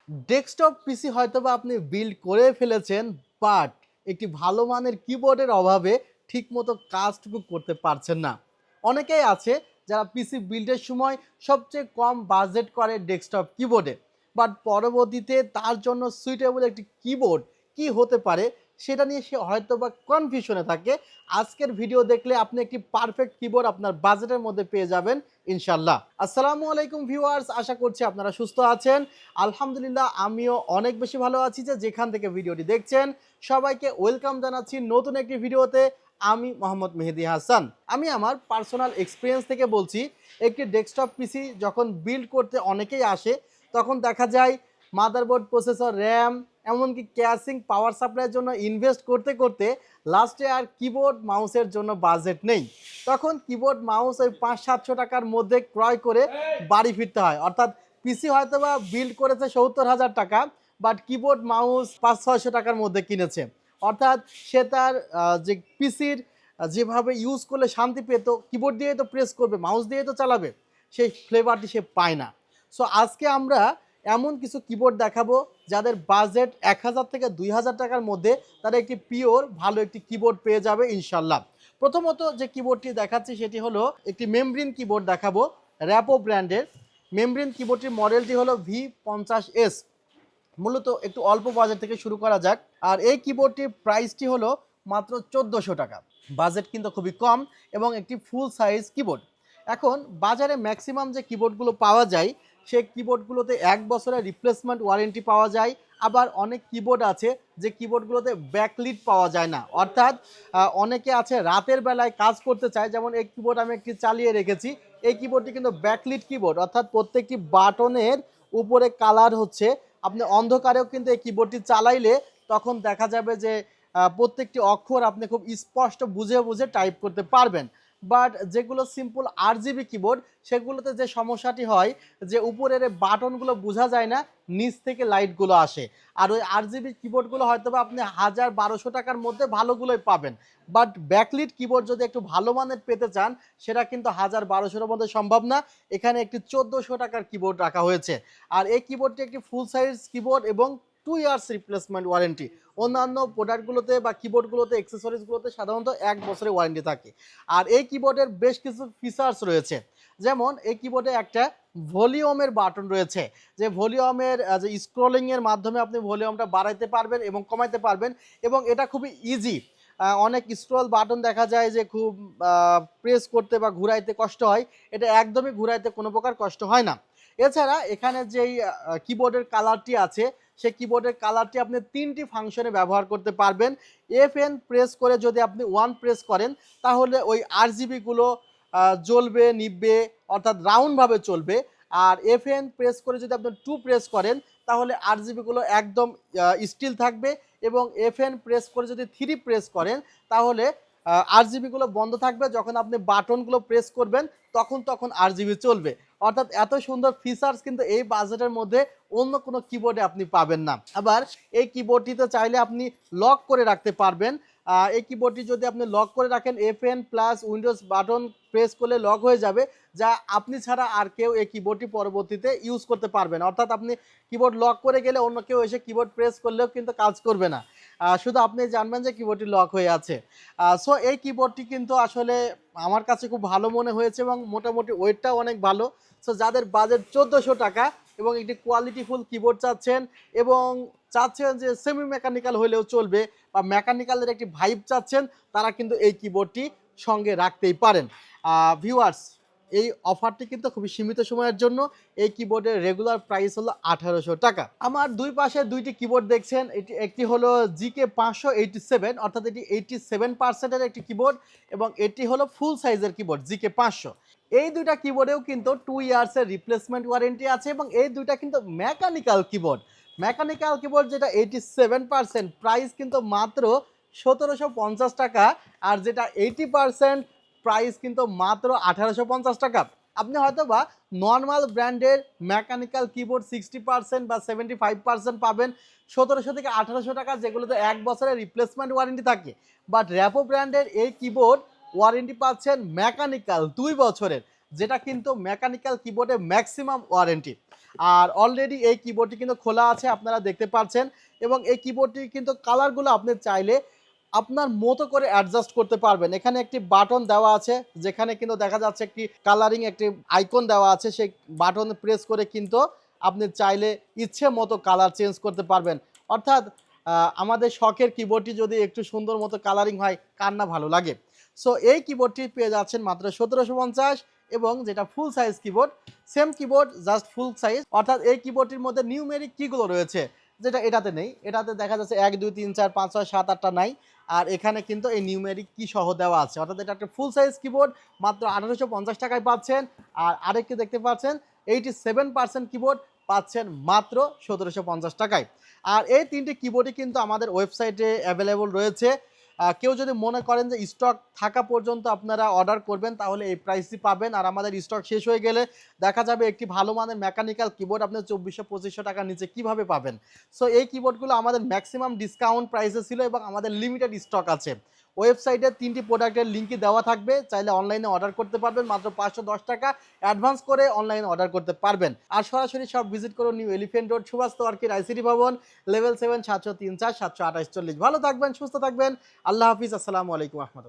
Desktop পিসি হয়তোবা আপনি build করে ফেলেছেন, বাট একটি ভালো মানের কিবোর্ডের অভাবে ঠিকমতো কাজটুকু করতে পারছেন না। অনেকেই আছে যারা পিসি বিল্ডের সময় সবচেয়ে কম বাজেট করে ডেস্কটপ কিবোর্ডে, বাট পরবর্তীতে তার জন্য সুইটেবল একটি কিবোর্ড কি হতে পারে সেটা নিয়ে সে হয়তোবা কনফিউশনে থাকে। আজকের ভিডিও দেখলে আপনি একটি পারফেক্ট কিবোর্ড আপনার বাজেটের মধ্যে পেয়ে যাবেন ইনশাল্লাহ। আসসালামু আলাইকুম ভিউয়ার্স, আশা করছি আপনারা সুস্থ আছেন। আলহামদুলিল্লাহ আমিও অনেক বেশি ভালো আছি। যেখান থেকে ভিডিওটি দেখছেন সবাইকে ওয়েলকাম জানাচ্ছি নতুন একটি ভিডিওতে। আমি মোহাম্মদ মেহেদি হাসান। আমি আমার পার্সোনাল এক্সপিরিয়েন্স থেকে বলছি, একটি ডেস্কটপ পিসি যখন বিল্ড করতে অনেকেই আসে তখন দেখা যায় মাদারবোর্ড, প্রসেসর, র্যাম, এমনকি ক্যাসিং, পাওয়ার সাপ্লাইয়ের জন্য ইনভেস্ট করতে করতে লাস্টে আর কিবোর্ড মাউসের জন্য বাজেট নেই। তখন কিবোর্ড মাউস ওই 500-700 টাকার মধ্যে ক্রয় করে বাড়ি ফিরতে হয়। অর্থাৎ পিসি হয়তো বা বিল্ড করেছে 70,000 টাকা, বাট কিবোর্ড মাউস 500-600 টাকার মধ্যে কিনেছে। অর্থাৎ সে তার যে পিসির যেভাবে ইউজ করলে শান্তি পেত, কিবোর্ড দিয়ে তো প্রেস করবে, মাউস দিয়ে তো চালাবে, সেই ফ্লেভারটি সে পায় না। সো আজকে আমরা এমন কিছু কিবোর্ড দেখাবো যাদের বাজেট 1000 থেকে 2000 টাকার মধ্যে তারা একটি পিওর ভালো একটি কিবোর্ড পেয়ে যাবে ইনশাল্লাহ। প্রথমত যে কিবোর্ডটি দেখাচ্ছি সেটি হলো একটি মেমব্রিন কিবোর্ড দেখাবো, র্যাপো ব্র্যান্ডের। মেমব্রিন কিবোর্ডটির মডেলটি হলো V50S। মূলত একটু অল্প বাজেট থেকে শুরু করা যাক। আর এই কিবোর্ডটির প্রাইসটি হলো মাত্র 1400 টাকা। বাজেট কিন্তু খুবই কম এবং একটি ফুল সাইজ কিবোর্ড। এখন বাজারে ম্যাক্সিমাম যে কিবোর্ডগুলো পাওয়া যায় সেই কিবোর্ডগুলোতে 1 বছরের রিপ্লেসমেন্ট ওয়ারেন্টি পাওয়া যায়। আবার অনেক কিবোর্ড আছে যে কিবোর্ডগুলোতে ব্যাকলিট পাওয়া যায় না। অর্থাৎ অনেকে আছে রাতের বেলায় কাজ করতে চায়, যেমন এই কিবোর্ড আমি একটি চালিয়ে রেখেছি। এই কিবোর্ডটি কিন্তু ব্যাকলিট কিবোর্ড, অর্থাৎ প্রত্যেকটি বাটনের উপরে কালার হচ্ছে। আপনি অন্ধকারেও কিন্তু এই কিবোর্ডটি চালাইলে তখন দেখা যাবে যে প্রত্যেকটি অক্ষর আপনি খুব স্পষ্ট বুঝে বুঝে টাইপ করতে পারবেন। বাট যেগুলো সিম্পল RGB কিবোর্ড সেগুলোতে যে সমস্যাটি হয় যে উপরের বাটনগুলো বোঝা যায় না, নিচ থেকে লাইটগুলো আসে। আর ওই RGB কিবোর্ডগুলো হয়তো বা আপনি 1000-1200 টাকার মধ্যে ভালোগুলোই পাবেন। বাট ব্যাকলিট কিবোর্ড যদি একটু ভালো মানের পেতে চান সেটা কিন্তু 1000-1200-এর মধ্যে সম্ভব না। এখানে একটি 1400 টাকার কিবোর্ড রাখা হয়েছে। আর এই কিবোর্ডটি একটি ফুল সাইজ কিবোর্ড এবং 2 ইয়ার্স রিপ্লেসমেন্ট ওয়ারেন্টি। অন্যান্য প্রোডাক্টগুলোতে বা কিবোর্ডগুলোতে, অ্যাক্সেসরিজগুলোতে সাধারণত 1 বছরের ওয়ারেন্টি থাকে। আর এই কিবোর্ডের বেশ কিছু ফিচার্স রয়েছে। যেমন এই কিবোর্ডে একটা ভলিউমের বাটন রয়েছে, যে ভলিউমের যে স্ক্রলিংয়ের মাধ্যমে আপনি ভলিউমটা বাড়াইতে পারবেন এবং কমাইতে পারবেন, এবং এটা খুবই ইজি। অনেক স্ক্রল বাটন দেখা যায় যে খুব প্রেস করতে বা ঘুরাইতে কষ্ট হয়, এটা একদমই ঘুরাইতে কোনো প্রকার কষ্ট হয় না। এছাড়া এখানে যেই কিবোর্ডের কালারটি আছে সেই কিবোর্ডের কালারটি আপনি 3টি ফাংশনে ব্যবহার করতে পারবেন। FN প্রেস করে যদি আপনি 1 প্রেস করেন তাহলে ওই RGBগুলো জ্বলবে, নিভবে, অর্থাৎ রাউন্ডভাবে চলবে। আর FN প্রেস করে যদি আপনি 2 প্রেস করেন তাহলে RGBগুলো একদম স্টিল থাকবে, এবং FN প্রেস করে যদি 3 প্রেস করেন তাহলে RGBগুলো বন্ধ থাকবে। যখন আপনি বাটনগুলো প্রেস করবেন তখন RGB চলবে। অর্থাৎ এত সুন্দর ফিচার্স কিন্তু এই বাজেটের মধ্যে অন্য কোনো কিবোর্ডে আপনি পাবেন না। আবার এই কিবোর্ডটিতে চাইলে আপনি লক করে রাখতে পারবেন। এই কিবোর্ডটি যদি আপনি লক করে রাখেন, FN plus Windows button press করলে লক হয়ে যাবে, যা আপনি ছাড়া আর কেউ এই কিবোর্ডটি পরবর্তীতে ইউজ করতে পারবে না। অর্থাৎ আপনি কিবোর্ড লক করে গেলে অন্য কেউ এসে কিবোর্ড প্রেস করলেও কিন্তু কাজ করবে না। শুধু আপনি জানবেন যে কিবোর্ডটি লক হয়ে আছে। সো এই কিবোর্ডটি কিন্তু আসলে আমার কাছে খুব ভালো মনে হয়েছে এবং মোটামুটি ওয়েটটাও অনেক ভালো। সো যাদের বাজেট 1400 টাকা এবং একটি কোয়ালিটিফুল কিবোর্ড চাচ্ছেন এবং চাচ্ছেন যে সেমি মেকানিক্যাল হলেও চলবে বা মেকানিক্যালের একটি ভাইব চাচ্ছেন, তারা কিন্তু এই কিবোর্ডটি সঙ্গে রাখতেই পারেন। ভিউয়ার্স, এই অফারটি কিন্তু খুবই সীমিত সময়ের জন্য। এই কিবোর্ডের রেগুলার প্রাইস হলো 1800 টাকা। আমার দুই পাশে দুইটি কিবোর্ড দেখছেন, এটি একটি হলো GK587, অর্থাৎ এটি 87% একটি কিবোর্ড, এবং এটি হলো ফুল সাইজের কিবোর্ড GK500। এই দুইটা কিবোর্ডেও কিন্তু 2 ইয়ার্সের রিপ্লেসমেন্ট ওয়ারেন্টি আছে এবং এই দুইটা কিন্তু মেকানিক্যাল কিবোর্ড। মেকানিক্যাল কিবোর্ড যেটা 87%, প্রাইস কিন্তু মাত্র 1750 টাকা, আর যেটা 80% প্রাইস কিন্তু মাত্র 1850 টাকা। আপনি হয়তো বা নর্মাল ব্র্যান্ডের মেকানিক্যাল কিবোর্ড 60% বা 75% পাবেন 1700 থেকে 1800 টাকা, যেগুলোতে 1 বছরের রিপ্লেসমেন্ট ওয়ারেন্টি থাকে। বাট র্যাপো ব্র্যান্ডের এই কিবোর্ড ওয়ারেন্টি পাচ্ছেন মেকানিক্যাল 2 বছরের, যেটা কিন্তু মেকানিক্যাল কিবোর্ডে ম্যাক্সিমাম ওয়ারেন্টি। আর অলরেডি এই কিবোর্ডটি কিন্তু খোলা আছে, আপনারা দেখতে পাচ্ছেন, এবং এই কিবোর্ডটির কিন্তু কালারগুলো আপনি চাইলে আপনার মতো করে অ্যাডজাস্ট করতে পারবেন। এখানে একটি বাটন দেওয়া আছে, যেখানে কিন্তু দেখা যাচ্ছে একটি কালারিং একটি আইকন দেওয়া আছে, সেই বাটন প্রেস করে কিন্তু আপনি চাইলে ইচ্ছে মতো কালার চেঞ্জ করতে পারবেন। অর্থাৎ আমাদের শখের কিবোর্ডটি যদি একটু সুন্দর মতো কালারিং হয়, কার না ভালো লাগে। সো এই কিবোর্ডটি পেয়ে যাচ্ছেন মাত্র ১৭৫০, এবং যেটা ফুল size keyboard, same keyboard just ফুল সাইজ। অর্থাৎ এই কিবোর্ডটির মধ্যে নিউমেরিক কিগুলো রয়েছে, যেটা এটাতে নেই। এটাতে দেখা যাচ্ছে ১ ২ ৩ ৪ ৫ ৬ ৭ ৮টা নাই। আর এখানে কিন্তু এই নিউমেরিক কি সহ দেওয়া আছে। অর্থাৎ এটা একটা ফুল সাইজ কিবোর্ড, মাত্র ১৮৫০ টাকায় পাচ্ছেন। আর আরেকটি দেখতে পাচ্ছেন 87% কিবোর্ড পাচ্ছেন মাত্র ১৭৫০ টাকায়। আর এই ৩টি কিবোর্ডই কিন্তু আমাদের ওয়েবসাইটে অ্যাভেলেবল রয়েছে। কেউ যদি মনে করেন যে স্টক থাকা পর্যন্ত আপনারা অর্ডার করবেন, তাহলে এই প্রাইসই পাবেন। আর আমাদের স্টক শেষ হয়ে গেলে দেখা যাবে একটি ভালো মানের মেকানিক্যাল কিবোর্ড আপনি ২৪০০-২৫০০ টাকার নিচে কিভাবে পাবেন। সো এই কিবোর্ডগুলো আমাদের ম্যাক্সিমাম ডিসকাউন্ট প্রাইসে ছিল, এবং আমাদের লিমিটেড স্টক আছে। ওয়েবসাইটে ৩টি প্রোডাক্টের লিঙ্কই দেওয়া থাকবে, চাইলে অনলাইনে অর্ডার করতে পারবেন। মাত্র ৫১০ টাকা অ্যাডভান্স করে অনলাইনে অর্ডার করতে পারবেন। আর সরাসরি সব ভিজিট করুন নিউ এলিফ্যান্ট রোড, সুভাষ তোয়ার্কির আইসিটি ভবন, লেভেল 7, ৭০৩ ৪ ৭২৮ ৪০। ভালো থাকবেন, সুস্থ থাকবেন। আল্লাহ হাফিজ। আসসালামু আলাইকুম রহমতুল্লাহ।